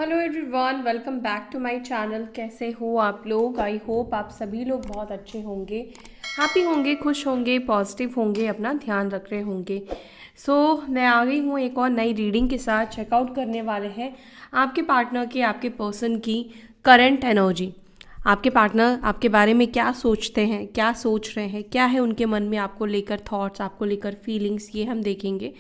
Hello everyone, welcome back to my channel. कैसे हो आप लोग? आई होप आप सभी लोग बहुत अच्छे होंगे, हैप्पी होंगे, खुश होंगे, पॉजिटिव होंगे, अपना ध्यान रख रहे होंगे। मैं आ गई हूँ एक और नई रीडिंग के साथ। चेकआउट करने वाले हैं आपके पार्टनर की, आपके पर्सन की करंट एनर्जी। आपके पार्टनर आपके बारे में क्या सोचते हैं, क्या सोच रहे हैं, क्या है उनके मन में आपको लेकर थॉट्स, आपको लेकर फीलिंग्स, ये हम देखेंगे।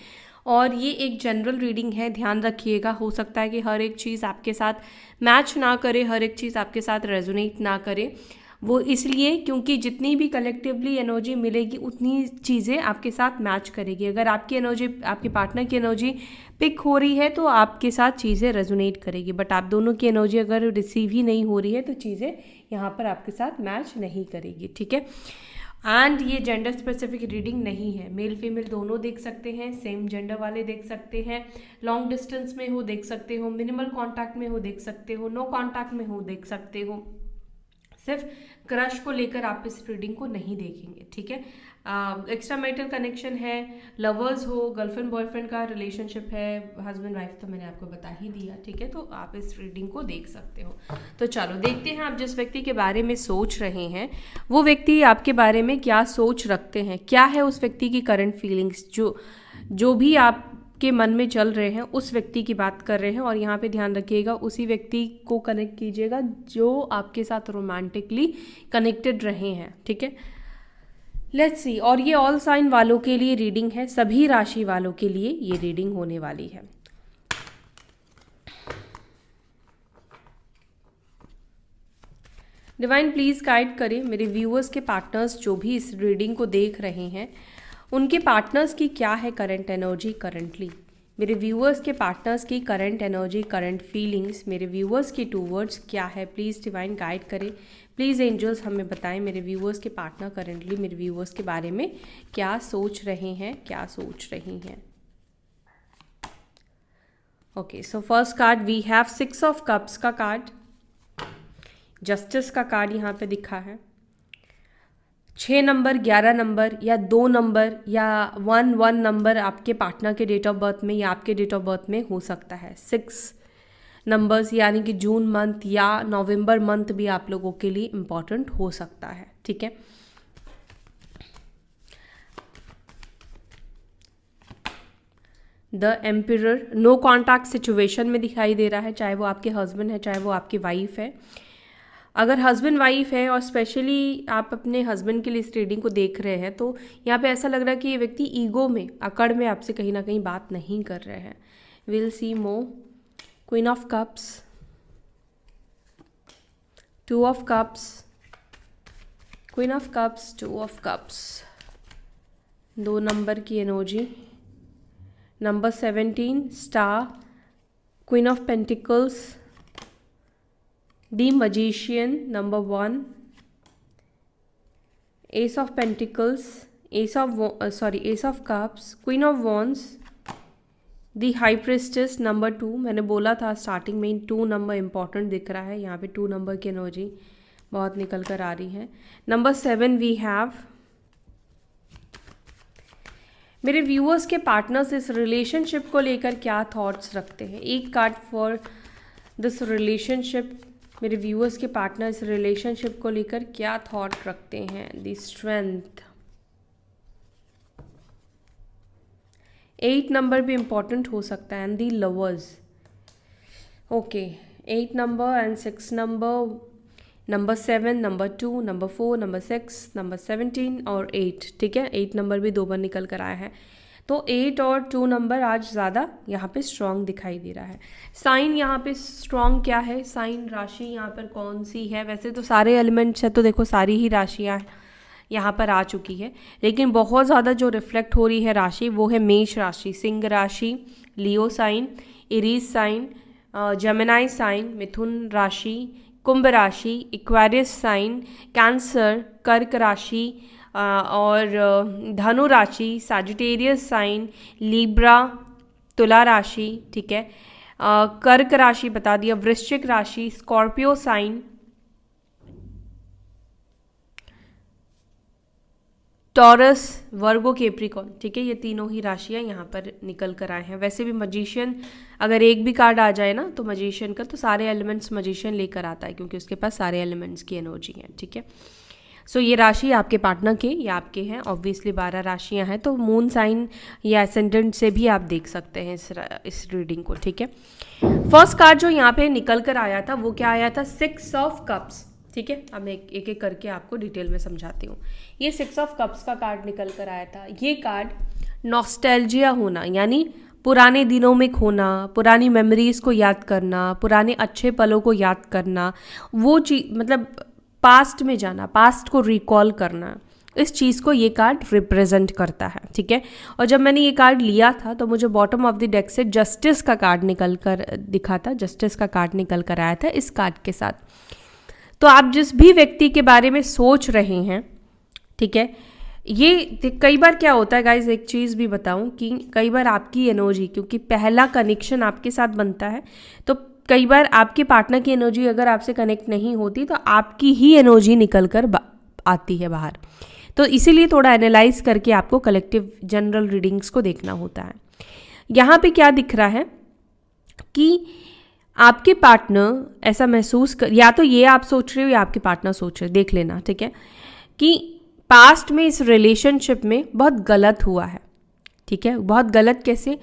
और ये एक जनरल रीडिंग है, ध्यान रखिएगा। हो सकता है कि हर एक चीज़ आपके साथ मैच ना करे, हर एक चीज़ आपके साथ रेजोनेट ना करे। वो इसलिए क्योंकि जितनी भी कलेक्टिवली एनर्जी मिलेगी उतनी चीज़ें आपके साथ मैच करेगी। अगर आपकी एनर्जी, आपके पार्टनर की एनर्जी पिक हो रही है तो आपके साथ चीज़ें रेजोनेट करेगी, बट आप दोनों की एनर्जी अगर रिसीव ही नहीं हो रही है तो चीज़ें यहाँ पर आपके साथ मैच नहीं करेगी, ठीक है। एंड ये जेंडर स्पेसिफिक रीडिंग नहीं है, मेल फीमेल दोनों देख सकते हैं, सेम जेंडर वाले देख सकते हैं, लॉन्ग डिस्टेंस में हो देख सकते हो, मिनिमल कांटेक्ट में हो देख सकते हो, नो कांटेक्ट में हो देख सकते हो। सिर्फ क्रश को लेकर आप इस रीडिंग को नहीं देखेंगे, ठीक है। एक्स्ट्रा मैरिटल कनेक्शन है, लवर्स हो, गर्लफ्रेंड बॉयफ्रेंड का रिलेशनशिप है, हस्बैंड वाइफ तो मैंने आपको बता ही दिया, ठीक है। तो आप इस रीडिंग को देख सकते हो। तो चलो देखते हैं आप जिस व्यक्ति के बारे में सोच रहे हैं वो व्यक्ति आपके बारे में क्या सोच रखते हैं, क्या है उस व्यक्ति की करंट फीलिंग्स। जो भी आप के मन में चल रहे हैं उस व्यक्ति की बात कर रहे हैं। और यहाँ पे ध्यान रखिएगा, उसी व्यक्ति को कनेक्ट कीजिएगा जो आपके साथ रोमांटिकली कनेक्टेड रहे हैं, ठीक है। Let's see. और ये ऑल साइन वालों के लिए रीडिंग है, सभी राशि वालों के लिए ये रीडिंग होने वाली है। डिवाइन प्लीज गाइड करें मेरे व्यूअर्स के पार्टनर्स जो भी इस रीडिंग को देख रहे हैं, उनके पार्टनर्स की क्या है करंट एनर्जी करंटली। मेरे व्यूअर्स के पार्टनर्स की करंट एनर्जी, करंट फीलिंग्स मेरे व्यूअर्स की टूवर्ड्स क्या है, प्लीज़ डिवाइन गाइड करें। प्लीज़ एंजल्स हमें बताएं मेरे व्यूअर्स के पार्टनर करंटली मेरे व्यूअर्स के बारे में क्या सोच रहे हैं, क्या सोच रही हैं। Okay, so first card we have 6 of cups का कार्ड, जस्टिस का कार्ड यहाँ पे दिखा है। 6 नंबर, 11 नंबर या 2 नंबर या 1 नंबर आपके पार्टनर के डेट ऑफ बर्थ में या आपके डेट ऑफ बर्थ में हो सकता है। 6 नंबर्स यानी कि जून मंथ या नवंबर मंथ भी आप लोगों के लिए इम्पॉर्टेंट हो सकता है, ठीक है। द एम्पिरर नो कॉन्टैक्ट सिचुएशन में दिखाई दे रहा है, चाहे वो आपके हस्बैंड है, चाहे वो आपकी वाइफ है। अगर हस्बैंड वाइफ है और स्पेशली आप अपने हस्बैंड के लिए इस रीडिंग को देख रहे हैं तो यहाँ पे ऐसा लग रहा है कि ये व्यक्ति ईगो में, अकड़ में आपसे कहीं ना कहीं बात नहीं कर रहे हैं। विल सी मो। Queen of cups, 2 of cups, queen of cups, 2 of cups, 2 number की energy, number 17 star, queen of pentacles, The Magician, number 1, Ace of Pentacles, Ace of Cups, Queen of Wands, The High Priestess, number 2। मैंने बोला था starting में 2 number important दिख रहा है, यहाँ पे 2 नंबर की एनर्जी बहुत निकल कर आ रही है। नंबर 7 वी हैव मेरे व्यूअर्स के पार्टनर्स इस रिलेशनशिप को लेकर क्या थॉट्स रखते हैं। एक कार्ड फॉर दिस रिलेशनशिप, मेरे व्यूअर्स के पार्टनर इस रिलेशनशिप को लेकर क्या थॉट रखते हैं। द स्ट्रेंथ, 8 नंबर भी इम्पॉर्टेंट हो सकता है, and the lovers. Okay, 8 number and 6 number, number 7, number 2, number 4, number 6, number 17 और 8, ठीक है। 8 नंबर भी 2 बार निकल कर आया है, तो 8 और 2 नंबर आज ज़्यादा यहाँ पे स्ट्रॉन्ग दिखाई दे रहा है। साइन यहाँ पे स्ट्रॉन्ग क्या है, साइन राशि यहाँ पर कौन सी है। वैसे तो सारे एलिमेंट्स है तो देखो सारी ही राशियाँ यहाँ पर आ चुकी है, लेकिन बहुत ज़्यादा जो रिफ्लेक्ट हो रही है राशि वो है मेष राशि, सिंह राशि, Leo sign, Aries sign, Gemini sign, मिथुन राशि, कुंभ राशि, इक्वेरियस साइन, कैंसर, कर्क राशि और धनु राशि, सैजिटेरियस साइन, लिब्रा, तुला राशि, ठीक है। कर्क राशि बता दिया, वृश्चिक राशि, स्कॉर्पियो साइन, टॉरस, वर्गो, कैप्रिकॉर्न, ठीक है, ये तीनों ही राशियाँ यहाँ पर निकल कर आए हैं। वैसे भी मजीशियन अगर एक भी कार्ड आ जाए ना तो मजीशियन का तो सारे एलिमेंट्स मजीशियन लेकर आता है, क्योंकि उसके पास सारे एलिमेंट्स की एनर्जी है, ठीक है। सो ये राशि आपके पार्टनर के या आपके हैं, ऑब्वियसली 12 राशियाँ हैं, तो मून साइन या एसेंडेंट से भी आप देख सकते हैं इस रीडिंग को, ठीक है। फर्स्ट कार्ड जो यहाँ पे निकल कर आया था वो क्या आया था, 6 ऑफ कप्स, ठीक है। अब मैं एक एक करके आपको डिटेल में समझाती हूँ। ये 6 ऑफ कप्स का कार्ड निकल कर आया था। ये कार्ड नॉस्टैल्जिया होना, यानी पुराने दिनों में खोना, पुरानी मेमोरीज को याद करना, पुराने अच्छे पलों को याद करना, वो चीज मतलब पास्ट में जाना, पास्ट को रिकॉल करना, इस चीज़ को ये कार्ड रिप्रेजेंट करता है, ठीक है। और जब मैंने ये कार्ड लिया था तो मुझे बॉटम ऑफ द डेक से जस्टिस का कार्ड निकल कर दिखा था, जस्टिस का कार्ड निकल कर आया था इस कार्ड के साथ। तो आप जिस भी व्यक्ति के बारे में सोच रहे हैं, ठीक है, ये कई बार क्या होता है गाइज, एक चीज़ भी बताऊं कि कई बार आपकी एनर्जी, क्योंकि पहला कनेक्शन आपके साथ बनता है, तो कई बार आपके पार्टनर की एनर्जी अगर आपसे कनेक्ट नहीं होती तो आपकी ही एनर्जी निकल कर आती है बाहर। तो इसीलिए थोड़ा एनालाइज करके आपको कलेक्टिव जनरल रीडिंग्स को देखना होता है। यहाँ पे क्या दिख रहा है कि आपके पार्टनर ऐसा महसूस कर, या तो ये आप सोच रहे हो या आपके पार्टनर सोच रहे, देख लेना, ठीक है, कि पास्ट में इस रिलेशनशिप में बहुत गलत हुआ है, ठीक है। बहुत गलत कैसे,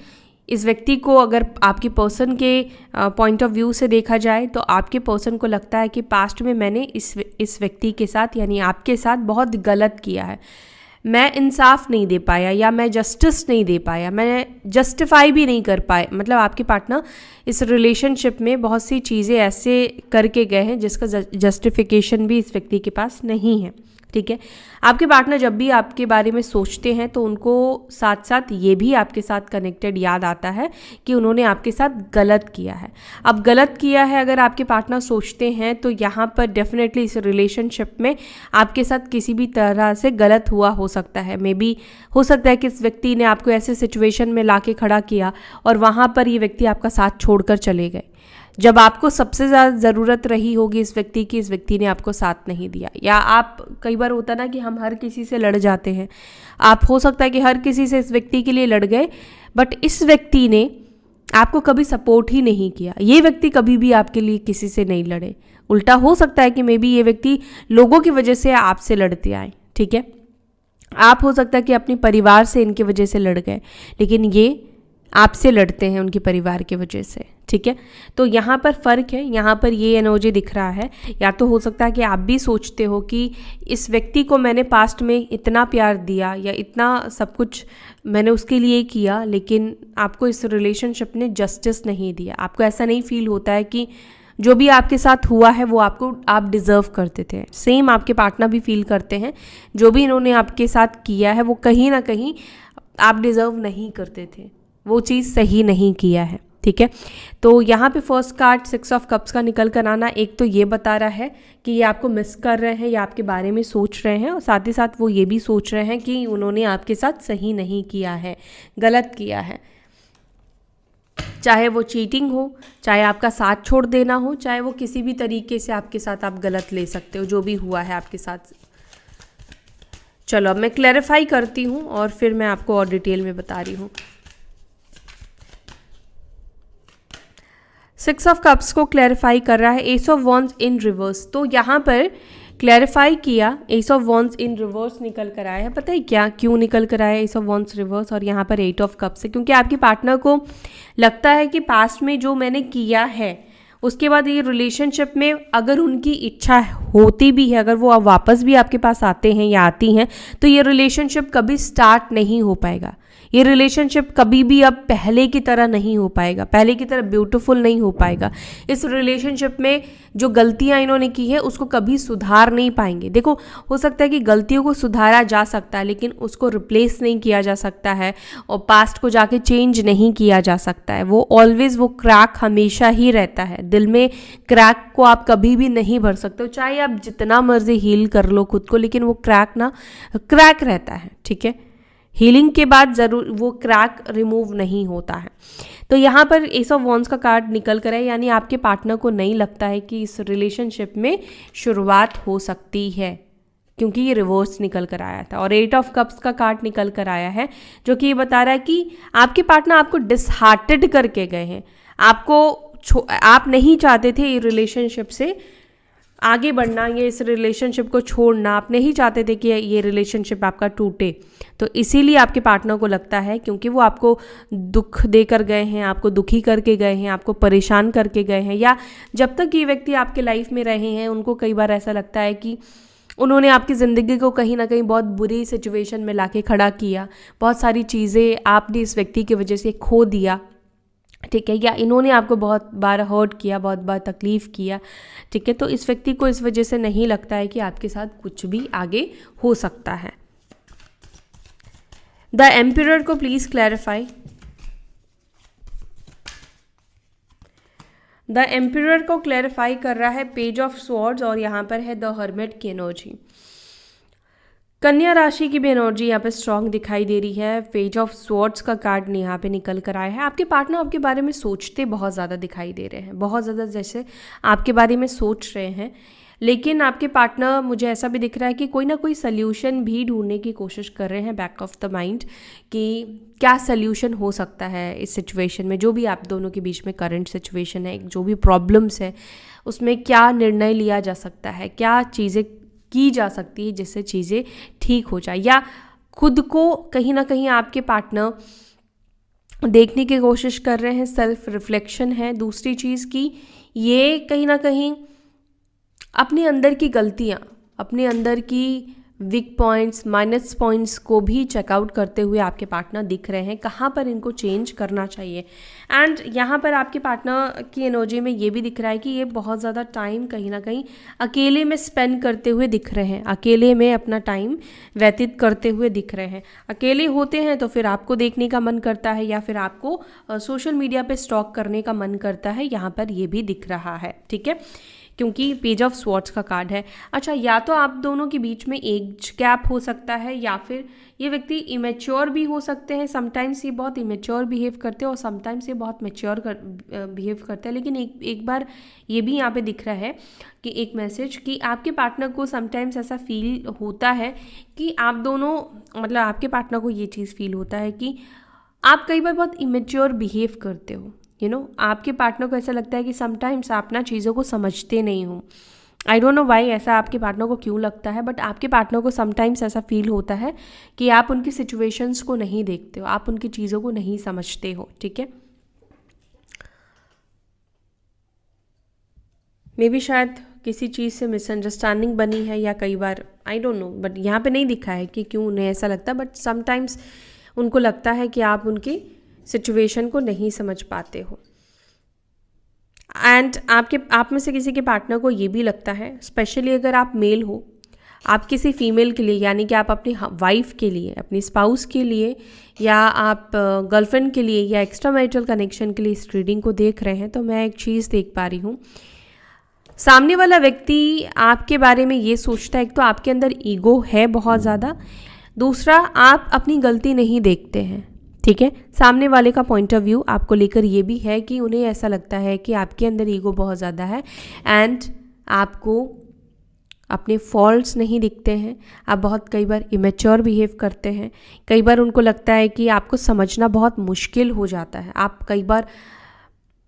इस व्यक्ति को अगर आपके पर्सन के पॉइंट ऑफ व्यू से देखा जाए तो आपके पर्सन को लगता है कि पास्ट में मैंने इस व्यक्ति के साथ यानी आपके साथ बहुत गलत किया है, मैं इंसाफ नहीं दे पाया या मैं जस्टिस नहीं दे पाया, मैं जस्टिफाई भी नहीं कर पाया। मतलब आपके पार्टनर इस रिलेशनशिप में बहुत सी चीज़ें ऐसे करके गए हैं जिसका जस्टिफिकेशन भी इस व्यक्ति के पास नहीं है, ठीक है। आपके पार्टनर जब भी आपके बारे में सोचते हैं तो उनको साथ साथ ये भी आपके साथ कनेक्टेड याद आता है कि उन्होंने आपके साथ गलत किया है। अब गलत किया है अगर आपके पार्टनर सोचते हैं तो यहाँ पर डेफिनेटली इस रिलेशनशिप में आपके साथ किसी भी तरह से गलत हुआ हो सकता है। मे बी हो सकता है कि इस व्यक्ति ने आपको ऐसे सिचुएशन में ला के खड़ा किया और वहाँ पर ये व्यक्ति आपका साथ छोड़कर चले गए। जब आपको सबसे ज़्यादा ज़रूरत रही होगी इस व्यक्ति की, इस व्यक्ति ने आपको साथ नहीं दिया। या आप, कई बार होता ना कि हम हर किसी से लड़ जाते हैं, आप हो सकता है कि हर किसी से इस व्यक्ति के लिए लड़ गए, बट इस व्यक्ति ने आपको कभी सपोर्ट ही नहीं किया। ये व्यक्ति कभी भी आपके लिए किसी से नहीं लड़े। उल्टा हो सकता है कि मे बी ये व्यक्ति लोगों की वजह से आपसे लड़ते आए, ठीक है। आप हो सकता है कि अपने परिवार से इनकी वजह से लड़ गए, लेकिन ये आपसे लड़ते हैं उनके परिवार की वजह से, ठीक है। तो यहाँ पर फ़र्क है, यहाँ पर ये एनर्जी दिख रहा है। या तो हो सकता है कि आप भी सोचते हो कि इस व्यक्ति को मैंने पास्ट में इतना प्यार दिया या इतना सब कुछ मैंने उसके लिए किया, लेकिन आपको इस रिलेशनशिप ने जस्टिस नहीं दिया। आपको ऐसा नहीं फील होता है कि जो भी आपके साथ हुआ है वो आपको आप डिज़र्व करते थे। सेम आपके पार्टनर भी फील करते हैं, जो भी इन्होंने आपके साथ किया है वो कहीं ना कहीं आप डिज़र्व नहीं करते थे, वो चीज़ सही नहीं किया है, ठीक है। तो यहाँ पे फर्स्ट कार्ड 6 ऑफ कप्स का निकल कर आना एक तो ये बता रहा है कि ये आपको मिस कर रहे हैं या आपके बारे में सोच रहे हैं, और साथ ही साथ वो ये भी सोच रहे हैं कि उन्होंने आपके साथ सही नहीं किया है, गलत किया है। चाहे वो चीटिंग हो, चाहे आपका साथ छोड़ देना हो, चाहे वो किसी भी तरीके से आपके साथ आप गलत ले सकते हो, जो भी हुआ है आपके साथ। चलो अब मैं क्लैरिफाई करती हूँ और फिर मैं आपको और डिटेल में बता रही हूँ। 6 ऑफ कप्स को क्लैरिफाई कर रहा है S of wands in reverse. तो यहाँ पर क्लैरिफाई किया, S of wands in reverse निकल कर आया है। पता है क्या, क्यों निकल कर आया है एस ऑफ वॉन्ड्स रिवर्स और यहाँ पर 8 ऑफ कप्स है? क्योंकि आपके पार्टनर को लगता है कि पास्ट में जो मैंने किया है उसके बाद ये रिलेशनशिप में अगर उनकी इच्छा होती भी है, अगर वो अब वापस भी आपके पास आते हैं या आती हैं, तो ये रिलेशनशिप कभी स्टार्ट नहीं हो पाएगा। ये रिलेशनशिप कभी भी अब पहले की तरह नहीं हो पाएगा, पहले की तरह ब्यूटीफुल नहीं हो पाएगा। इस रिलेशनशिप में जो गलतियां इन्होंने की है उसको कभी सुधार नहीं पाएंगे। देखो, हो सकता है कि गलतियों को सुधारा जा सकता है लेकिन उसको रिप्लेस नहीं किया जा सकता है और पास्ट को जाके चेंज नहीं किया जा सकता है। वो ऑलवेज, वो क्रैक हमेशा ही रहता है दिल में। क्रैक को आप कभी भी नहीं भर सकते हो, चाहे आप जितना मर्जी हील कर लो खुद को, लेकिन वो क्रैक ना क्रैक रहता है, ठीक है। हीलिंग के बाद ज़रूर वो क्रैक रिमूव नहीं होता है। तो यहाँ पर एस ऑफ वॉन्ड्स का कार्ड निकल कर है, यानी आपके पार्टनर को नहीं लगता है कि इस रिलेशनशिप में शुरुआत हो सकती है। क्योंकि ये रिवर्स निकल कर आया था। और 8 ऑफ कप्स का कार्ड निकल कर आया है, जो कि ये बता रहा है कि आपके पार्टनर आपको डिसहार्टेड करके गए हैं। आप नहीं चाहते थे ये रिलेशनशिप से आगे बढ़ना, ये इस रिलेशनशिप को छोड़ना, आप नहीं चाहते थे कि ये रिलेशनशिप आपका टूटे। तो इसीलिए आपके पार्टनर को लगता है, क्योंकि वो आपको दुख देकर गए हैं, आपको दुखी करके गए हैं, आपको परेशान करके गए हैं, या जब तक ये व्यक्ति आपके लाइफ में रहे हैं उनको कई बार ऐसा लगता है कि उन्होंने आपकी ज़िंदगी को कहीं ना कहीं बहुत बुरी सिचुएशन में लाके खड़ा किया, बहुत सारी चीज़ें आपने इस व्यक्ति की वजह से खो दिया, ठीक है, या इन्होंने आपको बहुत बार हर्ट किया, बहुत बार तकलीफ़ किया, ठीक है। तो इस व्यक्ति को इस वजह से नहीं लगता है कि आपके साथ कुछ भी आगे हो सकता है। द एम्पिरर को प्लीज़ क्लैरिफाई। द एम्पिरर को क्लैरिफाई कर रहा है पेज ऑफ स्वॉर्ड्स, और यहाँ पर है द हर्मिट की एनर्जी। कन्या राशि की भी एनर्जी यहाँ पे स्ट्रांग दिखाई दे रही है। पेज ऑफ स्वॉर्ड्स का कार्ड यहाँ पे निकल कर आया है। आपके पार्टनर आपके बारे में सोचते बहुत ज़्यादा दिखाई दे रहे हैं, बहुत ज़्यादा जैसे आपके बारे में सोच रहे हैं, लेकिन आपके पार्टनर, मुझे ऐसा भी दिख रहा है कि कोई ना कोई सल्यूशन भी ढूंढने की कोशिश कर रहे हैं बैक ऑफ द माइंड, कि क्या सल्यूशन हो सकता है इस सिचुएशन में, जो भी आप दोनों के बीच में करंट सिचुएशन है, जो भी प्रॉब्लम्स है, उसमें क्या निर्णय लिया जा सकता है, क्या चीज़ें की जा सकती है जिससे चीज़ें ठीक हो जाए, या खुद को कहीं ना कहीं आपके पार्टनर देखने की कोशिश कर रहे हैं। सेल्फ रिफ्लेक्शन है। दूसरी चीज़ की ये कहीं ना कहीं अपने अंदर की गलतियाँ, अपने अंदर की वीक पॉइंट्स, माइनस पॉइंट्स को भी चेकआउट करते हुए आपके पार्टनर दिख रहे हैं, कहाँ पर इनको चेंज करना चाहिए। एंड यहाँ पर आपके पार्टनर की एनर्जी में ये भी दिख रहा है कि ये बहुत ज़्यादा टाइम कहीं ना कहीं अकेले में स्पेंड करते हुए दिख रहे हैं, अकेले में अपना टाइम व्यतीत करते हुए दिख रहे हैं। अकेले होते हैं तो फिर आपको देखने का मन करता है, या फिर आपको सोशल मीडिया पे स्टॉक करने का मन करता है, यहाँ पर ये भी दिख रहा है, ठीक है, क्योंकि पेज ऑफ स्वॉर्ड्स का कार्ड है। अच्छा, या तो आप दोनों के बीच में एज गैप हो सकता है, या फिर ये व्यक्ति इमेच्योर भी हो सकते हैं। समटाइम्स ये बहुत इमेच्योर बिहेव करते हैं और समटाइम्स ये बहुत मैच्योर बिहेव करते हैं। लेकिन एक बार ये भी यहाँ पे दिख रहा है कि एक मैसेज कि आपके पार्टनर को समटाइम्स ऐसा फील होता है कि आप दोनों, मतलब आपके पार्टनर को ये चीज़ फील होता है कि आप कई बार बहुत इमेच्योर बिहेव करते हो। आपके पार्टनर को ऐसा लगता है कि समटाइम्स आप ना चीज़ों को समझते नहीं हो। आई डोंट नो वाई ऐसा आपके पार्टनर को क्यों लगता है, बट आपके पार्टनर को समटाइम्स ऐसा फील होता है कि आप उनकी सिचुएशंस को नहीं देखते हो, आप उनकी चीज़ों को नहीं समझते हो, ठीक है। मे बी शायद किसी चीज़ से मिसअंडरस्टैंडिंग बनी है, या कई बार आई डोंट नो, बट यहाँ पे नहीं दिखा है कि क्यों उन्हें ऐसा लगता है, बट समटाइम्स उनको लगता है कि आप उनकी सिचुएशन को नहीं समझ पाते हो। एंड आप में से किसी के पार्टनर को ये भी लगता है, स्पेशली अगर आप मेल हो, आप किसी फीमेल के लिए, यानी कि आप अपनी वाइफ के लिए, अपनी स्पाउस के लिए, या आप गर्लफ्रेंड के लिए, या एक्स्ट्रा मैरिटल कनेक्शन के लिए इस रीडिंग को देख रहे हैं, तो मैं एक चीज़ देख पा रही हूँ। सामने वाला व्यक्ति आपके बारे में ये सोचता है, एक तो आपके अंदर ईगो है बहुत ज़्यादा, दूसरा आप अपनी गलती नहीं देखते हैं, ठीक है। सामने वाले का पॉइंट ऑफ व्यू आपको लेकर ये भी है कि उन्हें ऐसा लगता है कि आपके अंदर ईगो बहुत ज़्यादा है, एंड आपको अपने फॉल्ट्स नहीं दिखते हैं, आप बहुत कई बार इमेच्योर बिहेव करते हैं, कई बार उनको लगता है कि आपको समझना बहुत मुश्किल हो जाता है, आप कई बार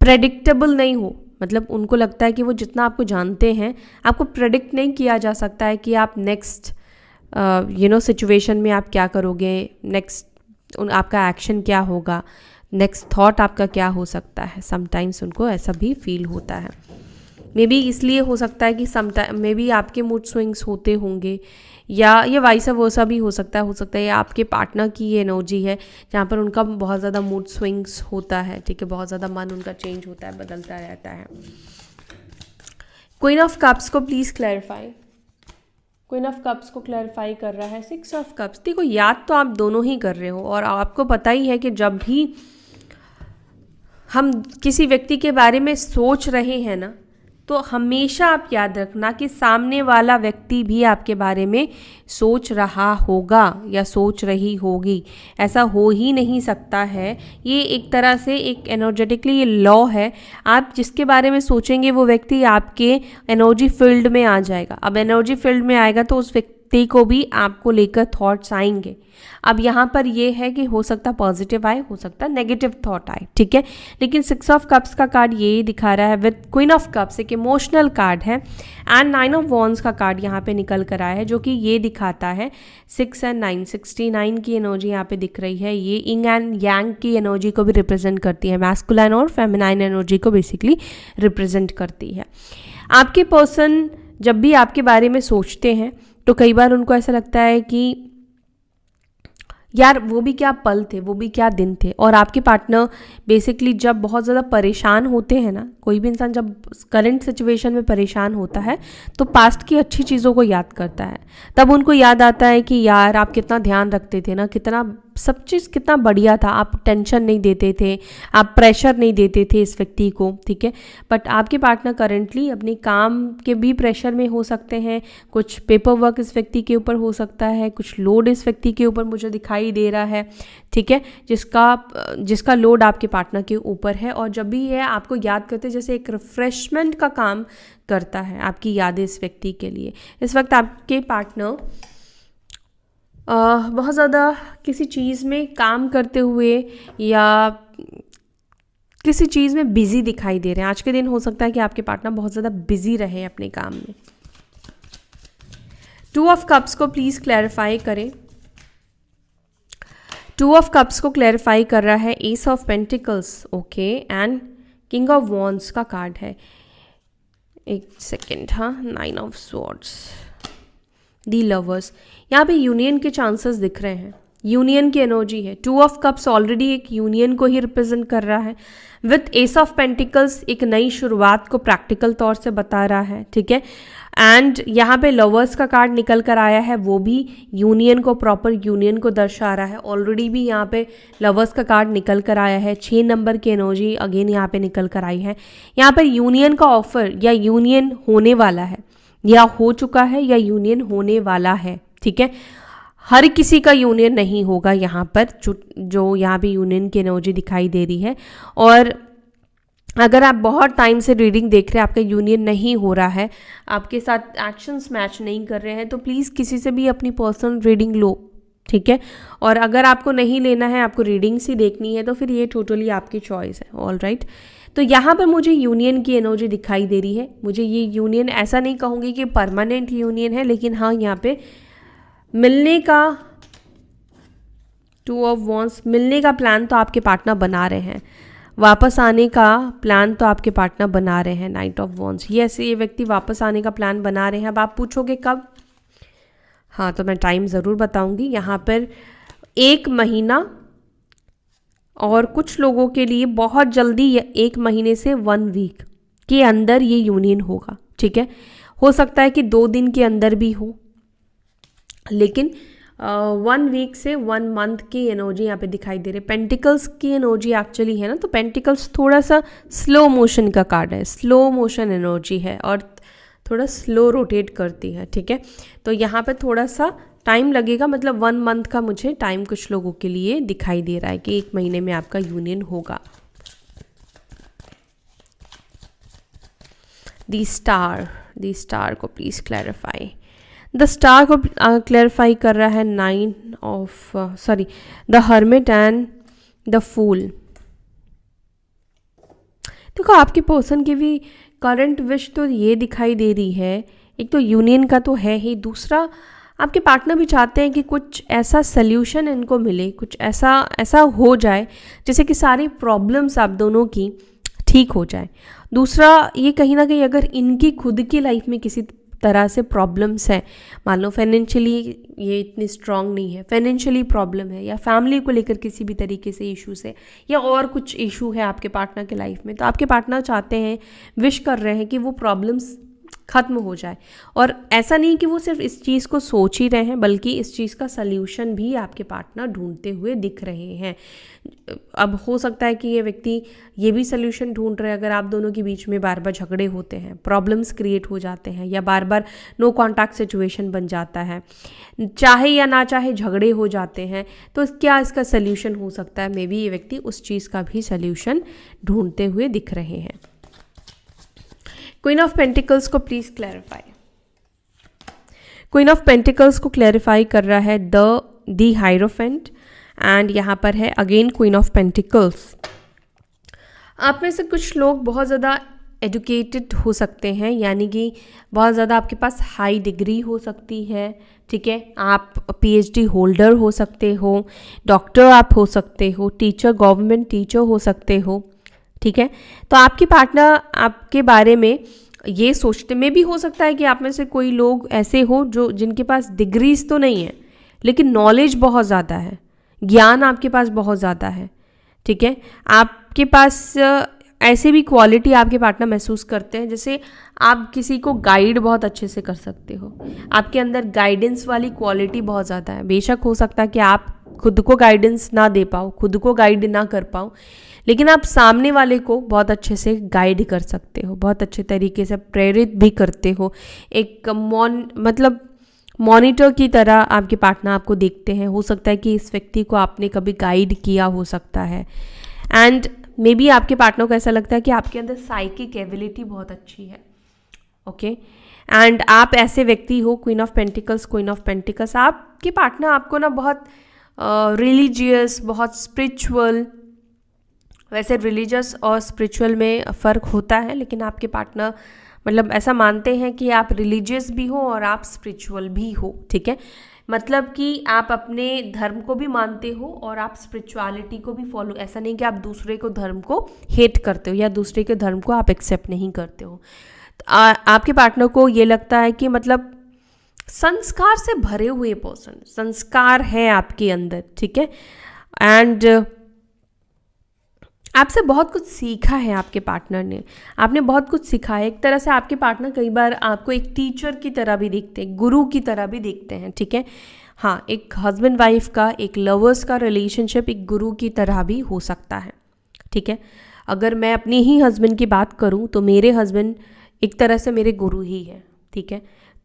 प्रेडिक्टेबल नहीं हो, मतलब उनको लगता है कि वो जितना आपको जानते हैं, आपको प्रेडिक्ट नहीं किया जा सकता है कि आप नेक्स्ट सिचुएशन में आप क्या करोगे, नेक्स्ट आपका एक्शन क्या होगा, नेक्स्ट थॉट आपका क्या हो सकता है। समटाइम्स उनको ऐसा भी फील होता है। मे बी इसलिए हो सकता है कि समटाइम मे बी आपके मूड स्विंग्स होते होंगे, या ये वाइस वर्सा भी हो सकता है या आपके पार्टनर की ये एनर्जी है जहाँ पर उनका बहुत ज़्यादा मूड स्विंग्स होता है, ठीक है, बहुत ज़्यादा मन उनका चेंज होता है, बदलता रहता है। क्वीन ऑफ कप्स को please clarify. Queen of cups को क्लैरिफाई कर रहा है 6 ऑफ कप्स। देखो, याद तो आप दोनों ही कर रहे हो, और आपको पता ही है कि जब भी हम किसी व्यक्ति के बारे में सोच रहे हैं ना, तो हमेशा आप याद रखना कि सामने वाला व्यक्ति भी आपके बारे में सोच रहा होगा या सोच रही होगी। ऐसा हो ही नहीं सकता है। ये एक तरह से एक एनर्जेटिकली ये लॉ है। आप जिसके बारे में सोचेंगे वो व्यक्ति आपके एनर्जी फील्ड में आ जाएगा। अब एनर्जी फील्ड में आएगा तो उस व्यक्ति को भी आपको लेकर थॉट्स आएंगे। अब यहाँ पर ये है कि हो सकता पॉजिटिव आए, हो सकता नेगेटिव थॉट आए, ठीक है। लेकिन 6 ऑफ कप्स का कार्ड ये दिखा रहा है विद क्वीन ऑफ कप्स, एक इमोशनल कार्ड है, एंड 9 ऑफ वॉन्ड्स का कार्ड यहाँ पे निकल कर आया है जो कि ये दिखाता है 6 एंड 9, 69 की एनर्जी यहाँ पे दिख रही है। ये इंग एंड यांग की एनर्जी को भी रिप्रेजेंट करती है, मैस्कुलाइन और फेमिनाइन एनर्जी को बेसिकली रिप्रेजेंट करती है। आपके पर्सन जब भी आपके बारे में सोचते हैं तो कई बार उनको ऐसा लगता है कि यार वो भी क्या पल थे, वो भी क्या दिन थे। और आपके पार्टनर बेसिकली जब बहुत ज़्यादा परेशान होते हैं ना, कोई भी इंसान जब करंट सिचुएशन में परेशान होता है तो पास्ट की अच्छी चीज़ों को याद करता है। तब उनको याद आता है कि यार आप कितना ध्यान रखते थे ना, कितना सब चीज़ कितना बढ़िया था, आप टेंशन नहीं देते थे, आप प्रेशर नहीं देते थे इस व्यक्ति को, ठीक है। बट आपके पार्टनर करंटली अपने काम के भी प्रेशर में हो सकते हैं, कुछ पेपर वर्क इस व्यक्ति के ऊपर हो सकता है, कुछ लोड इस व्यक्ति के ऊपर मुझे दिखाई दे रहा है, ठीक है, जिसका लोड आपके पार्टनर के ऊपर है। और जब भी है आपको याद करते जैसे एक रिफ्रेशमेंट का काम करता है आपकी यादें इस व्यक्ति के लिए। इस वक्त आपके पार्टनर बहुत ज़्यादा किसी चीज़ में काम करते हुए या किसी चीज़ में बिज़ी दिखाई दे रहे हैं। आज के दिन हो सकता है कि आपके पार्टनर बहुत ज़्यादा बिज़ी रहे अपने काम में। 2 ऑफ कप्स को प्लीज़ क्लैरिफाई करें। 2 ऑफ कप्स को क्लैरिफाई कर रहा है S of pentacles, okay, and king of wands का कार्ड है। एक सेकेंड, हाँ, 9 ऑफ स्वॉर्ड्स, दी लवर्स। यहाँ पे यूनियन के चांसेस दिख रहे हैं, यूनियन की एनर्जी है। 2 ऑफ कप्स ऑलरेडी एक यूनियन को ही रिप्रेजेंट कर रहा है। विथ एस ऑफ पेंटिकल्स एक नई शुरुआत को प्रैक्टिकल तौर से बता रहा है, ठीक है। एंड यहाँ पे लवर्स का कार्ड निकल कर आया है, वो भी यूनियन को, प्रॉपर यूनियन को दर्शा रहा है। ऑलरेडी भी यहाँ पे लवर्स का कार्ड निकल कर आया है। 6 नंबर की एनर्जी अगेन यहाँ पे निकल कर आई है। यहाँ पर यूनियन का ऑफर या यूनियन होने वाला है, या हो चुका है, या यूनियन होने वाला है, ठीक है। हर किसी का यूनियन नहीं होगा यहाँ पर, जो यहाँ पे यूनियन की एनर्जी दिखाई दे रही है। और अगर आप बहुत टाइम से रीडिंग देख रहे हैं, आपका यूनियन नहीं हो रहा है, आपके साथ एक्शंस मैच नहीं कर रहे हैं, तो प्लीज़ किसी से भी अपनी पर्सनल रीडिंग लो, ठीक है। और अगर आपको नहीं लेना है, आपको रीडिंग्स ही देखनी है, तो फिर ये टोटली आपकी चॉइस है, ऑल राइट। तो यहाँ पर मुझे यूनियन की एनर्जी दिखाई दे रही है। मुझे ये यूनियन ऐसा नहीं कहूँगी कि परमानेंट यूनियन है, लेकिन हाँ यहाँ पे मिलने का 2 ऑफ वॉन्ड्स, मिलने का प्लान तो आपके पार्टनर बना रहे हैं, वापस आने का प्लान तो आपके पार्टनर बना रहे हैं। 9 ऑफ वॉन्ड्स, ये व्यक्ति वापस आने का प्लान बना रहे हैं। अब आप पूछोगे कब, हाँ तो मैं टाइम ज़रूर बताऊंगी। यहाँ पर 1 महीना, और कुछ लोगों के लिए बहुत जल्दी 1 महीने से 1 वीक के अंदर ये यूनियन होगा, ठीक है। हो सकता है कि 2 दिन के अंदर भी हो, लेकिन 1 वीक से 1 मंथ की एनर्जी यहाँ पे दिखाई दे रही है। पेंटिकल्स की एनर्जी एक्चुअली है ना, तो पेंटिकल्स थोड़ा सा स्लो मोशन का कार्ड है, स्लो मोशन एनर्जी है और थोड़ा स्लो रोटेट करती है, ठीक है। तो यहाँ पे थोड़ा सा टाइम लगेगा, मतलब 1 मंथ का मुझे टाइम कुछ लोगों के लिए दिखाई दे रहा है कि 1 महीने में आपका यूनियन होगा। दी स्टार को प्लीज क्लैरिफाई। द स्टार को क्लैरिफाई कर रहा है 9 the hermit and the fool. देखो आपके पर्सन की भी करंट विश तो ये दिखाई दे रही है, एक तो यूनियन का तो है ही, दूसरा आपके पार्टनर भी चाहते हैं कि कुछ ऐसा सल्यूशन इनको मिले, कुछ ऐसा हो जाए जैसे कि सारी प्रॉब्लम्स आप दोनों की ठीक हो जाए। दूसरा ये कहीं ना कहीं अगर इनकी खुद की लाइफ में किसी तरह से प्रॉब्लम्स हैं, मान लो फाइनेंशियली ये इतनी स्ट्रांग नहीं है, फाइनेंशियली प्रॉब्लम है, या फैमिली को लेकर किसी भी तरीके से इश्यूज है, या और कुछ इशू है आपके पार्टनर के लाइफ में, तो आपके पार्टनर चाहते हैं, विश कर रहे हैं कि वो प्रॉब्लम्स ख़त्म हो जाए। और ऐसा नहीं कि वो सिर्फ इस चीज़ को सोच ही रहे हैं, बल्कि इस चीज़ का सल्यूशन भी आपके पार्टनर ढूंढते हुए दिख रहे हैं। अब हो सकता है कि ये व्यक्ति ये भी सल्यूशन ढूंढ रहे हैं, अगर आप दोनों के बीच में बार बार झगड़े होते हैं, प्रॉब्लम्स क्रिएट हो जाते हैं, या बार बार नो कॉन्टैक्ट सिचुएशन बन जाता है, चाहे या ना चाहे झगड़े हो जाते हैं, तो क्या इसका सल्यूशन हो सकता है। मे बी ये व्यक्ति उस चीज़ का भी सल्यूशन ढूंढते हुए दिख रहे हैं। क्वीन ऑफ पेंटिकल्स को please clarify. Queen of pentacles को क्लैरिफाई कर रहा है द हायरोफेंट, एंड यहाँ पर है अगेन क्वीन ऑफ पेंटिकल्स। आप में से कुछ लोग बहुत ज़्यादा एजुकेटेड हो सकते हैं, यानी कि बहुत ज़्यादा आपके पास हाई डिग्री हो सकती है, ठीक है। आप पीएचडी होल्डर हो सकते हो, डॉक्टर आप हो सकते हो, टीचर, गवर्नमेंट टीचर हो सकते हो, ठीक है। तो आपके पार्टनर आपके बारे में ये सोचते में भी हो सकता है कि आप में से कोई लोग ऐसे हो जो जिनके पास डिग्रीज तो नहीं है लेकिन नॉलेज बहुत ज़्यादा है, ज्ञान आपके पास बहुत ज़्यादा है, ठीक है। आपके पास ऐसे भी क्वालिटी आपके पार्टनर महसूस करते हैं, जैसे आप किसी को गाइड बहुत अच्छे से कर सकते हो, आपके अंदर गाइडेंस वाली क्वालिटी बहुत ज़्यादा है। बेशक हो सकता है कि आप खुद को गाइडेंस ना दे पाओ, खुद को गाइड ना कर पाओ, लेकिन आप सामने वाले को बहुत अच्छे से गाइड कर सकते हो, बहुत अच्छे तरीके से प्रेरित भी करते हो। एक मतलब मॉनिटर की तरह आपके पार्टनर आपको देखते हैं। हो सकता है कि इस व्यक्ति को आपने कभी गाइड किया हो सकता है, एंड मे बी आपके पार्टनर को ऐसा लगता है कि आपके अंदर साइकिक एबिलिटी बहुत अच्छी है, ओके। एंड आप ऐसे व्यक्ति हो, क्वीन ऑफ पेंटिकल्स, आपके पार्टनर आपको ना बहुत रिलीजियस, बहुत स्पिरिचुअल, वैसे रिलीजियस और स्पिरिचुअल में फ़र्क होता है, लेकिन आपके पार्टनर मतलब ऐसा मानते हैं कि आप रिलीजियस भी हो और आप स्पिरिचुअल भी हो, ठीक है। मतलब कि आप अपने धर्म को भी मानते हो और आप स्पिरिचुअलिटी को भी फॉलो, ऐसा नहीं कि आप दूसरे को धर्म को हेट करते हो या दूसरे के धर्म को आप एक्सेप्ट नहीं करते हो। तो आपके पार्टनर को ये लगता है कि मतलब संस्कार से भरे हुए पर्सन, संस्कार है आपके अंदर, ठीक है। एंड आपसे बहुत कुछ सीखा है आपके पार्टनर ने, आपने बहुत कुछ सीखा है। एक तरह से आपके पार्टनर कई बार आपको एक टीचर की तरह भी देखते हैं, गुरु की तरह भी देखते हैं, ठीक है। हाँ, एक हस्बैंड वाइफ का, एक लवर्स का रिलेशनशिप एक गुरु की तरह भी हो सकता है, ठीक है। अगर मैं अपने ही हस्बैंड की बात करूँ तो मेरे हस्बैंड एक तरह से मेरे गुरु ही है, ठीक है।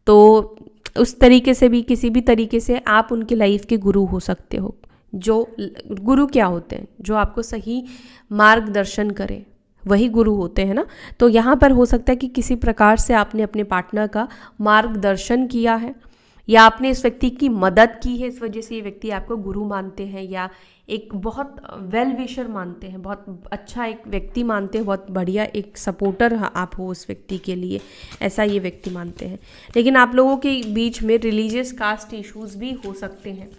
तो उस तरीके से भी, किसी भी तरीके से आप उनकी लाइफ के गुरु हो सकते हो। जो गुरु क्या होते हैं? जो आपको सही मार्गदर्शन करें, वही गुरु होते हैं ना। तो यहाँ पर हो सकता है कि किसी प्रकार से आपने अपने पार्टनर का मार्गदर्शन किया है या आपने इस व्यक्ति की मदद की है, इस वजह से ये व्यक्ति आपको गुरु मानते हैं या एक बहुत वेल विशर मानते हैं, बहुत अच्छा एक व्यक्ति मानते हैं, बहुत बढ़िया एक सपोर्टर आप हो उस व्यक्ति के लिए, ऐसा ये व्यक्ति मानते हैं। लेकिन आप लोगों के बीच में रिलीजियस कास्ट इश्यूज़ भी हो सकते हैं।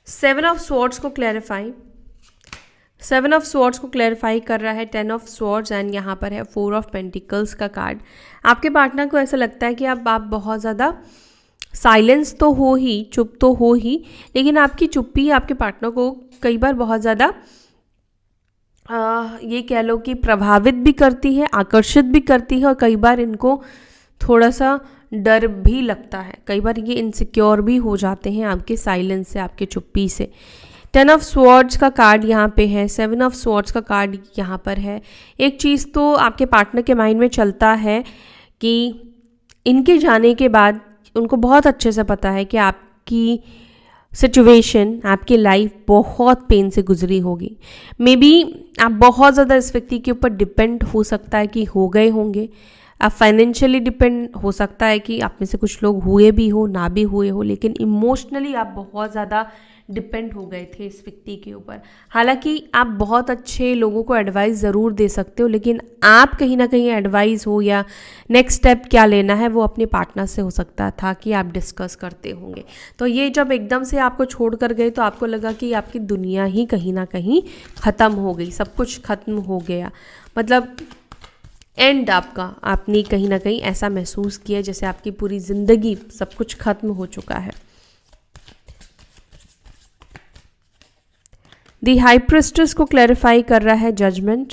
7 ऑफ स्वॉर्ड्स को क्लैरिफाई कर रहा है 10 ऑफ स्वॉर्ड्स, एंड यहाँ पर है 4 ऑफ पेंटिकल्स का कार्ड। आपके पार्टनर को ऐसा लगता है कि अब आप बहुत ज़्यादा साइलेंस तो हो ही, चुप तो हो ही, लेकिन आपकी चुप्पी आपके पार्टनर को कई बार बहुत ज़्यादा ये कह लो कि प्रभावित भी करती है, आकर्षित भी करती है, और कई बार इनको थोड़ा सा डर भी लगता है। कई बार ये इनसिक्योर भी हो जाते हैं आपके साइलेंस से, आपके चुप्पी से। 10 ऑफ स्वॉर्ड्स का कार्ड यहाँ पे है, 7 ऑफ स्वॉर्ड्स का कार्ड यहाँ पर है। एक चीज़ तो आपके पार्टनर के माइंड में चलता है कि इनके जाने के बाद उनको बहुत अच्छे से पता है कि आपकी सिचुएशन, आपकी लाइफ बहुत पेन से गुजरी होगी। मे बी आप बहुत ज़्यादा इस व्यक्ति के ऊपर डिपेंड हो सकता है कि हो गए होंगे। आप फाइनेंशियली डिपेंड हो सकता है कि आप में से कुछ लोग हुए भी हो, ना भी हुए हो, लेकिन इमोशनली आप बहुत ज़्यादा डिपेंड हो गए थे इस व्यक्ति के ऊपर। हालांकि आप बहुत अच्छे लोगों को एडवाइस ज़रूर दे सकते हो, लेकिन आप कहीं ना कहीं एडवाइस हो या नेक्स्ट स्टेप क्या लेना है वो अपने पार्टनर से हो सकता था कि आप डिस्कस करते होंगे। तो ये जब एकदम से आपको छोड़ कर गए तो आपको लगा कि आपकी दुनिया ही कहीं ना कहीं ख़त्म हो गई, सब कुछ ख़त्म हो गया, मतलब एंड आपने कहीं ना कहीं ऐसा महसूस किया जैसे आपकी पूरी ज़िंदगी सब कुछ ख़त्म हो चुका है। दी हाई प्रिस्टेस को क्लैरिफाई कर रहा है जजमेंट,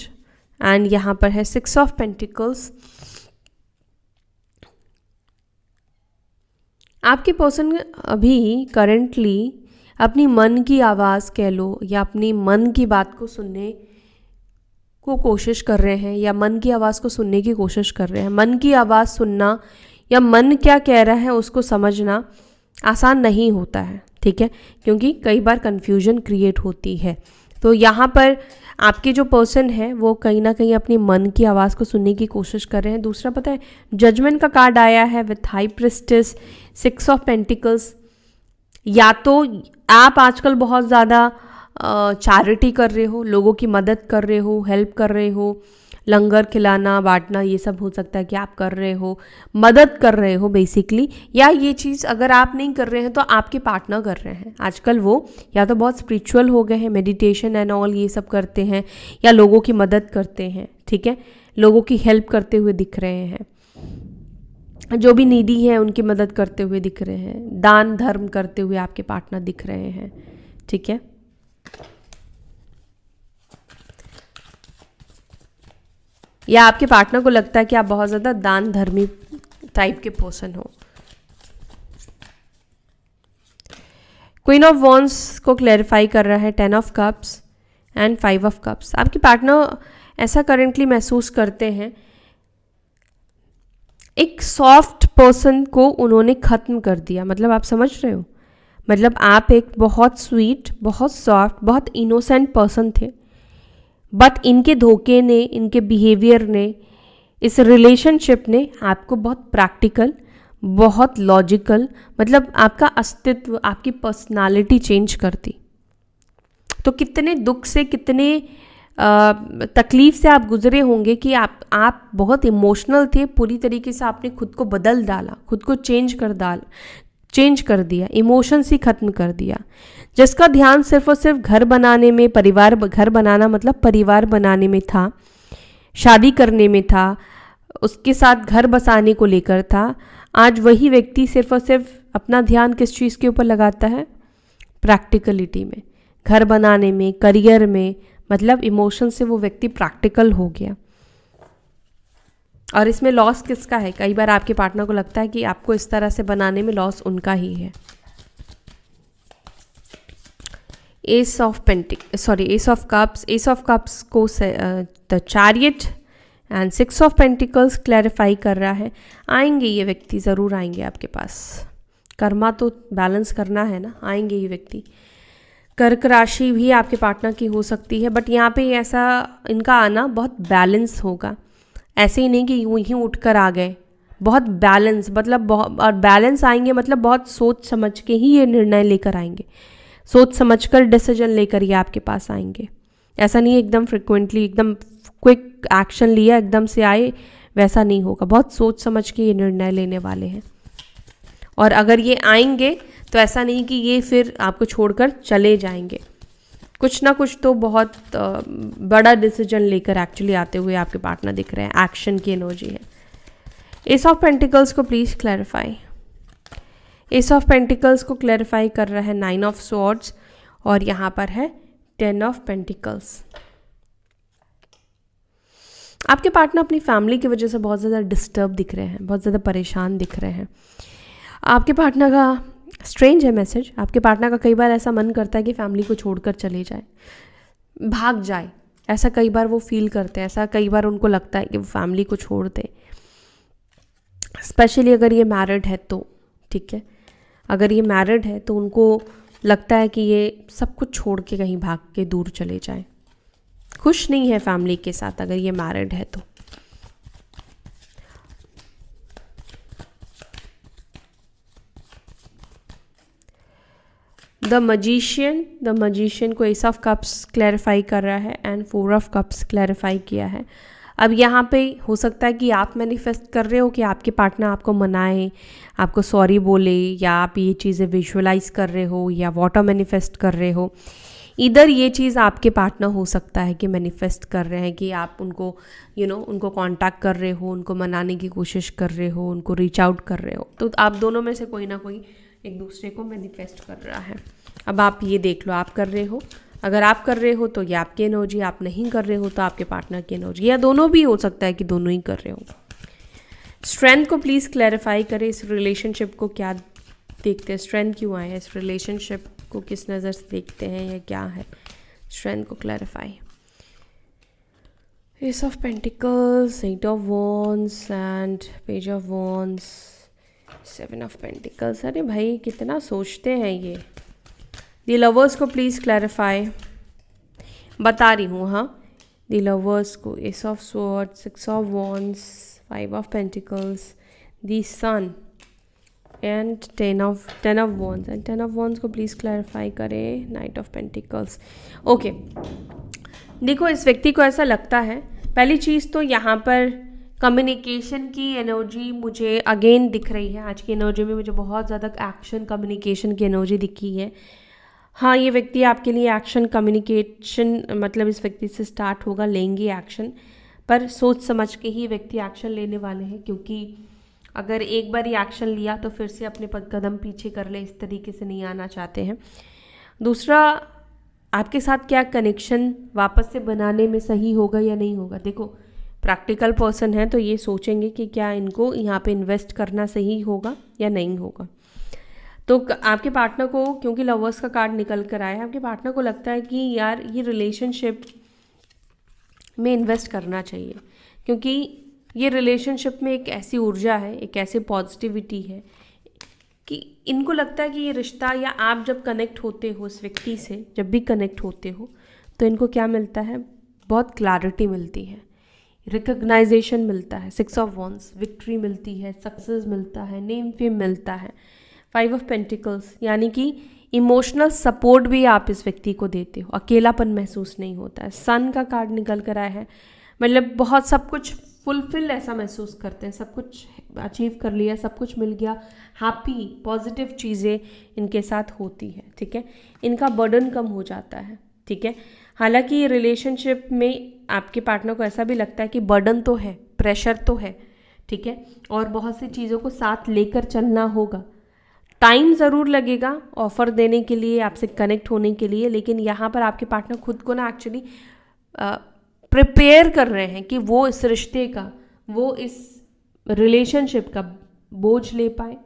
एंड यहाँ पर है 6 ऑफ पेंटिकल्स। आपके पर्सन अभी करेंटली अपनी मन की आवाज़ कह लो या अपनी मन की बात को सुनने को कोशिश कर रहे हैं, या मन की आवाज़ को सुनने की कोशिश कर रहे हैं। मन की आवाज़ सुनना या मन क्या कह रहा है उसको समझना आसान नहीं होता है, ठीक है, क्योंकि कई बार कन्फ्यूजन क्रिएट होती है। तो यहाँ पर आपके जो पर्सन है वो कहीं ना कहीं अपनी मन की आवाज़ को सुनने की कोशिश कर रहे हैं। दूसरा पता है, जजमेंट का कार्ड आया है with high priestess, 6 of pentacles. या तो आप आजकल बहुत ज़्यादा चैरिटी कर रहे हो, लोगों की मदद कर रहे हो, हेल्प कर रहे हो, लंगर खिलाना बांटना ये सब हो सकता है कि आप कर रहे हो, मदद कर रहे हो बेसिकली। या ये चीज़ अगर आप नहीं कर रहे हैं तो आपके पार्टनर कर रहे हैं। आजकल वो या तो बहुत स्पिरिचुअल हो गए हैं, मेडिटेशन एंड ऑल ये सब करते हैं, या लोगों की मदद करते हैं, ठीक है, लोगों की हेल्प करते हुए दिख रहे हैं, जो भी नीडी है उनकी मदद करते हुए दिख रहे हैं, दान धर्म करते हुए आपके पार्टनर दिख रहे हैं, ठीक है। या आपके पार्टनर को लगता है कि आप बहुत ज़्यादा दान धर्मी टाइप के पर्सन हो। क्वीन ऑफ वॉन्ड्स को क्लैरिफाई कर रहा है 10 of cups and 5 of cups. आपके पार्टनर ऐसा करेंटली महसूस करते हैं, एक सॉफ्ट पर्सन को उन्होंने ख़त्म कर दिया। मतलब आप समझ रहे हो, मतलब आप एक बहुत स्वीट, बहुत सॉफ्ट, बहुत इनोसेंट पर्सन थे, बट इनके धोखे ने, इनके बिहेवियर ने, इस रिलेशनशिप ने आपको बहुत प्रैक्टिकल, बहुत लॉजिकल, मतलब आपका अस्तित्व, आपकी पर्सनालिटी चेंज कर दी। तो कितने दुख से, कितने तकलीफ से आप गुजरे होंगे कि आप बहुत इमोशनल थे, पूरी तरीके से आपने खुद को बदल डाला, खुद को चेंज कर दिया, इमोशंस ही ख़त्म कर दिया, जिसका ध्यान सिर्फ और सिर्फ घर बनाने में, घर बनाना मतलब परिवार बनाने में था, शादी करने में था, उसके साथ घर बसाने को लेकर था। आज वही व्यक्ति सिर्फ और सिर्फ अपना ध्यान किस चीज़ के ऊपर लगाता है? प्रैक्टिकलिटी में, घर बनाने में, करियर में, मतलब इमोशन से वो व्यक्ति प्रैक्टिकल हो गया। और इसमें लॉस किसका है? कई बार आपके पार्टनर को लगता है कि आपको इस तरह से बनाने में लॉस उनका ही है। एस ऑफ कप्स को the chariot and 6 of pentacles clarify कर रहा है। आएंगे ये व्यक्ति, ज़रूर आएंगे आपके पास। कर्मा तो बैलेंस करना है ना, आएंगे ये व्यक्ति। कर्क राशि भी आपके पार्टनर की हो सकती है, बट यहाँ पे ऐसा इनका आना बहुत बैलेंस होगा। ऐसे ही नहीं कि यूं ही उठकर आ गए, बहुत बैलेंस, मतलब और बैलेंस आएंगे मतलब बहुत सोच समझ के ही ये निर्णय लेकर आएंगे, सोच समझकर डिसीजन लेकर ये आपके पास आएंगे। ऐसा नहीं एकदम फ्रिक्वेंटली, एकदम क्विक एक्शन लिया एकदम से आए, वैसा नहीं होगा। बहुत सोच समझ के ये निर्णय लेने वाले हैं। और अगर ये आएंगे तो ऐसा नहीं कि ये फिर आपको छोड़कर चले जाएंगे, कुछ ना कुछ तो बहुत बड़ा डिसीजन लेकर एक्चुअली आते हुए आपके पार्टनर दिख रहे हैं। एक्शन की एनर्जी है। एस ऑफ पेंटिकल्स को please clarify. Ace of pentacles को क्लैरिफाई कर रहा है 9 ऑफ स्वॉर्ड्स, और यहाँ पर है 10 ऑफ पेंटिकल्स। आपके पार्टनर अपनी फैमिली की वजह से बहुत ज़्यादा डिस्टर्ब दिख रहे हैं, बहुत ज़्यादा परेशान दिख रहे हैं। आपके पार्टनर का स्ट्रेंज है मैसेज, आपके पार्टनर का कई बार ऐसा मन करता है कि फैमिली को छोड़कर चले जाए, भाग जाए। ऐसा कई बार वो फील करते हैं, ऐसा कई बार उनको लगता है कि वो फैमिली को छोड़ दे। स्पेशली अगर ये मैरिड है तो, ठीक है, अगर ये मैरिड है तो उनको लगता है कि ये सब कुछ छोड़ के कहीं भाग के दूर चले जाए। खुश नहीं है फैमिली के साथ अगर ये मैरिड है तो। द मजिशियन को एस ऑफ कप्स क्लैरिफाई कर रहा है एंड 4 ऑफ कप्स क्लैरिफाई किया है। अब यहाँ पे हो सकता है कि आप मैनिफेस्ट कर रहे हो कि आपके पार्टनर आपको मनाए, आपको सॉरी बोले, या आप ये चीज़ें विजुअलाइज कर रहे हो या वाटर मैनिफेस्ट कर रहे हो। इधर ये चीज़ आपके पार्टनर हो सकता है कि मैनिफेस्ट कर रहे हैं कि आप उनको उनको कांटेक्ट कर रहे हो, उनको मनाने की कोशिश कर रहे हो, उनको रीच आउट कर रहे हो। तो आप दोनों में से कोई ना कोई एक दूसरे को मैनिफेस्ट कर रहा है। अब आप ये देख लो, आप कर रहे हो, अगर आप कर रहे हो तो ये आपकी एनर्जी, आप नहीं कर रहे हो तो आपके पार्टनर की एनर्जी, या दोनों भी हो सकता है कि दोनों ही कर रहे हो। स्ट्रेंथ को प्लीज़ क्लैरिफाई करें। इस रिलेशनशिप को क्या देखते हैं, स्ट्रेंथ क्यों आए, इस रिलेशनशिप को किस नज़र से देखते हैं या क्या है, स्ट्रेंथ को clarify. Ace of pentacles, 8 of wands and page of wands, 7 of pentacles. अरे भाई कितना सोचते हैं ये। द लवर्स को प्लीज़ क्लैरिफाई। बता रही हूँ। हाँ, द लवर्स को ace of sword, 6 of wands, 5 of pentacles, the sun and 10 of wands. And 10 of wands को प्लीज़ क्लैरिफाई करें, नाइट ऑफ पेंटिकल्स। ओके, देखो इस व्यक्ति को ऐसा लगता है, पहली चीज़ तो यहाँ पर कम्युनिकेशन की एनर्जी मुझे अगेन दिख रही है। आज की एनर्जी में मुझे बहुत ज़्यादा एक्शन कम्युनिकेशन की एनर्जी दिखी है। हाँ, ये व्यक्ति आपके लिए एक्शन कम्युनिकेशन मतलब इस व्यक्ति से स्टार्ट होगा, लेंगे एक्शन, पर सोच समझ के ही व्यक्ति एक्शन लेने वाले हैं, क्योंकि अगर एक बार ही एक्शन लिया तो फिर से अपने कदम पीछे कर ले, इस तरीके से नहीं आना चाहते हैं। दूसरा, आपके साथ क्या कनेक्शन वापस से बनाने में सही होगा या नहीं होगा। देखो प्रैक्टिकल पर्सन है तो ये सोचेंगे कि क्या इनको यहाँ पे इन्वेस्ट करना सही होगा या नहीं होगा। तो आपके पार्टनर को, क्योंकि लवर्स का कार्ड निकल कर आया है, आपके पार्टनर को लगता है कि यार ये रिलेशनशिप में इन्वेस्ट करना चाहिए, क्योंकि ये रिलेशनशिप में एक ऐसी ऊर्जा है, एक ऐसी पॉजिटिविटी है कि इनको लगता है कि ये रिश्ता, या आप जब कनेक्ट होते हो इस व्यक्ति से, जब भी कनेक्ट होते हो तो इनको क्या मिलता है, बहुत क्लैरिटी मिलती है, रिकग्नाइजेशन मिलता है, 6 ऑफ वॉन्ड्स, विक्ट्री मिलती है, सक्सेस मिलता है, नेम फेम मिलता है, 5 ऑफ पेंटिकल्स, यानी कि इमोशनल सपोर्ट भी आप इस व्यक्ति को देते हो, अकेलापन महसूस नहीं होता है। सन का कार्ड निकल कर आया है, मतलब बहुत सब कुछ फुलफिल ऐसा महसूस करते हैं, सब कुछ अचीव कर लिया, सब कुछ मिल गया, हैप्पी पॉजिटिव चीज़ें इनके साथ होती है। ठीक है, इनका बर्डन कम हो जाता है। ठीक है, हालांकि रिलेशनशिप में आपके पार्टनर को ऐसा भी लगता है कि बर्डन तो है, प्रेशर तो है। ठीक है, और बहुत सी चीज़ों को साथ लेकर चलना होगा, टाइम ज़रूर लगेगा ऑफर देने के लिए, आपसे कनेक्ट होने के लिए, लेकिन यहाँ पर आपके पार्टनर खुद को ना एक्चुअली प्रिपेयर कर रहे हैं कि वो इस रिश्ते का, वो इस रिलेशनशिप का बोझ ले पाए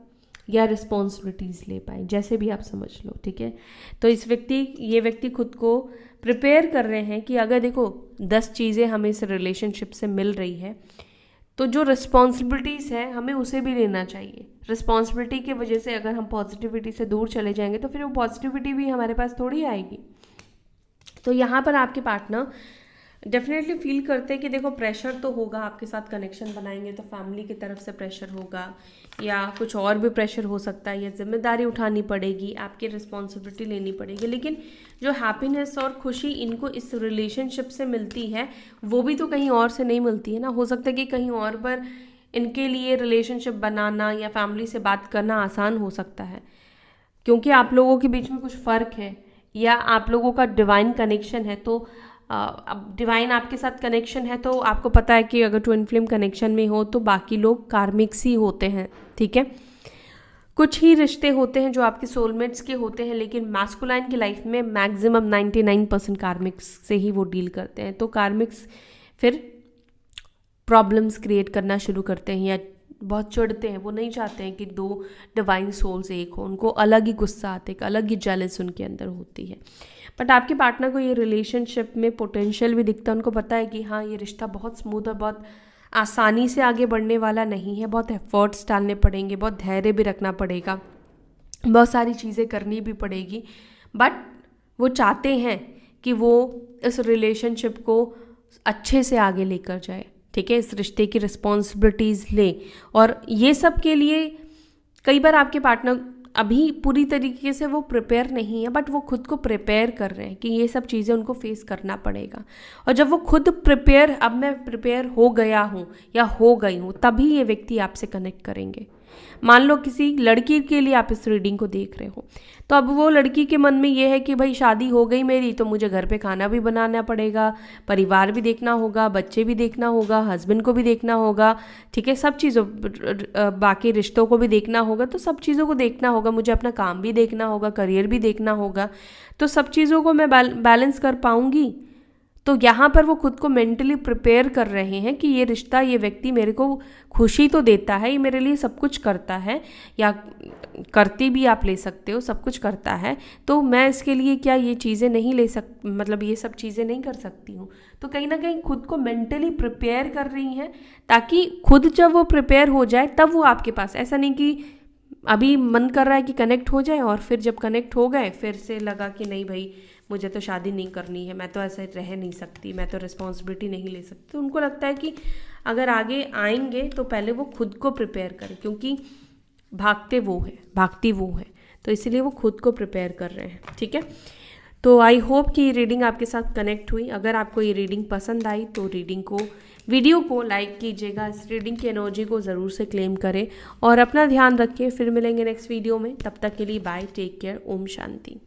या रिस्पॉन्सिबिलिटीज़ ले पाए, जैसे भी आप समझ लो। ठीक है, तो ये व्यक्ति खुद को प्रिपेयर कर रहे हैं कि अगर देखो 10 चीज़ें हमें इस रिलेशनशिप से मिल रही है, तो जो रिस्पॉन्सिबिलिटीज़ है हमें उसे भी लेना चाहिए। रिस्पॉन्सिबिलिटी की वजह से अगर हम पॉजिटिविटी से दूर चले जाएंगे तो फिर वो पॉजिटिविटी भी हमारे पास थोड़ी आएगी। तो यहाँ पर आपके पार्टनर डेफिनेटली फील करते हैं कि देखो प्रेशर तो होगा, आपके साथ कनेक्शन बनाएंगे तो फैमिली की तरफ से प्रेशर होगा, या कुछ और भी प्रेशर हो सकता है, या जिम्मेदारी उठानी पड़ेगी, आपकी रिस्पॉन्सिबिलिटी लेनी पड़ेगी, लेकिन जो हैप्पीनेस और खुशी इनको इस रिलेशनशिप से मिलती है वो भी तो कहीं और से नहीं मिलती है ना। हो सकता है कि कहीं और पर इनके लिए रिलेशनशिप बनाना या फैमिली से बात करना आसान हो सकता है, क्योंकि आप लोगों के बीच में कुछ फ़र्क है, या आप लोगों का डिवाइन कनेक्शन है। तो अब डिवाइन आपके साथ कनेक्शन है तो आपको पता है कि अगर ट्विन फ्लेम कनेक्शन में हो तो बाकी लोग कार्मिक्स ही होते हैं। ठीक है, कुछ ही रिश्ते होते हैं जो आपके सोलमेट्स के होते हैं, लेकिन मैस्कुलाइन की लाइफ में मैक्सिमम 99% कार्मिक्स से ही वो डील करते हैं। तो कार्मिक्स फिर प्रॉब्लम्स क्रिएट करना शुरू करते हैं या बहुत चिढ़ते हैं, वो नहीं चाहते हैं कि 2 डिवाइन सोल्स एक हो, उनको अलग ही गुस्सा आता है, एक अलग ही जेलस उनके अंदर होती है। बट आपके पार्टनर को ये रिलेशनशिप में पोटेंशियल भी दिखता है, उनको पता है कि हाँ ये रिश्ता बहुत स्मूथ और बहुत आसानी से आगे बढ़ने वाला नहीं है, बहुत एफर्ट्स डालने पड़ेंगे, बहुत धैर्य भी रखना पड़ेगा, बहुत सारी चीज़ें करनी भी पड़ेगी, बट वो चाहते हैं कि वो इस रिलेशनशिप को अच्छे से आगे लेकर जाए। ठीक है, इस रिश्ते की रिस्पॉन्सिबिलिटीज़ ले, और ये सब के लिए कई बार आपके पार्टनर अभी पूरी तरीके से वो प्रिपेयर नहीं है, बट वो खुद को प्रिपेयर कर रहे हैं कि ये सब चीज़ें उनको फेस करना पड़ेगा। और जब वो खुद प्रिपेयर, अब मैं प्रिपेयर हो गया हूँ या हो गई हूँ, तभी ये व्यक्ति आपसे कनेक्ट करेंगे। मान लो किसी लड़की के लिए आप इस रीडिंग को देख रहे हो, तो अब वो लड़की के मन में ये है कि भाई शादी हो गई मेरी तो मुझे घर पे खाना भी बनाना पड़ेगा, परिवार भी देखना होगा, बच्चे भी देखना होगा, हस्बैंड को भी देखना होगा। ठीक है, सब चीज़ों बाकी रिश्तों को भी देखना होगा, तो सब चीज़ों को देखना होगा, मुझे अपना काम भी देखना होगा, करियर भी देखना होगा, तो सब चीज़ों को मैं बैलेंस कर पाऊँगी। तो यहाँ पर वो खुद को मेंटली प्रिपेयर कर रहे हैं कि ये रिश्ता, ये व्यक्ति मेरे को खुशी तो देता है, ये मेरे लिए सब कुछ करता है, या करती भी आप ले सकते हो, सब कुछ करता है, तो मैं इसके लिए क्या ये चीज़ें नहीं मतलब ये सब चीज़ें नहीं कर सकती हूँ। तो कहीं ना कहीं खुद को मेंटली प्रिपेयर कर रही हैं, ताकि खुद जब वो प्रिपेयर हो जाए तब वो आपके पास, ऐसा नहीं कि अभी मन कर रहा है कि कनेक्ट हो जाए, और फिर जब कनेक्ट हो गए फिर से लगा कि नहीं भाई मुझे तो शादी नहीं करनी है, मैं तो ऐसे रह नहीं सकती, मैं तो रिस्पॉन्सिबिलिटी नहीं ले सकती। तो उनको लगता है कि अगर आगे आएंगे तो पहले वो खुद को प्रिपेयर करें, क्योंकि भागती वो है, तो इसीलिए वो खुद को प्रिपेयर कर रहे हैं। ठीक है, तो आई होप कि ये रीडिंग आपके साथ कनेक्ट हुई। अगर आपको ये रीडिंग पसंद आई तो वीडियो को लाइक कीजिएगा, इस रीडिंग की एनर्जी को ज़रूर से क्लेम करें और अपना ध्यान रखिए। फिर मिलेंगे नेक्स्ट वीडियो में, तब तक के लिए bye, take care, Om Shanti.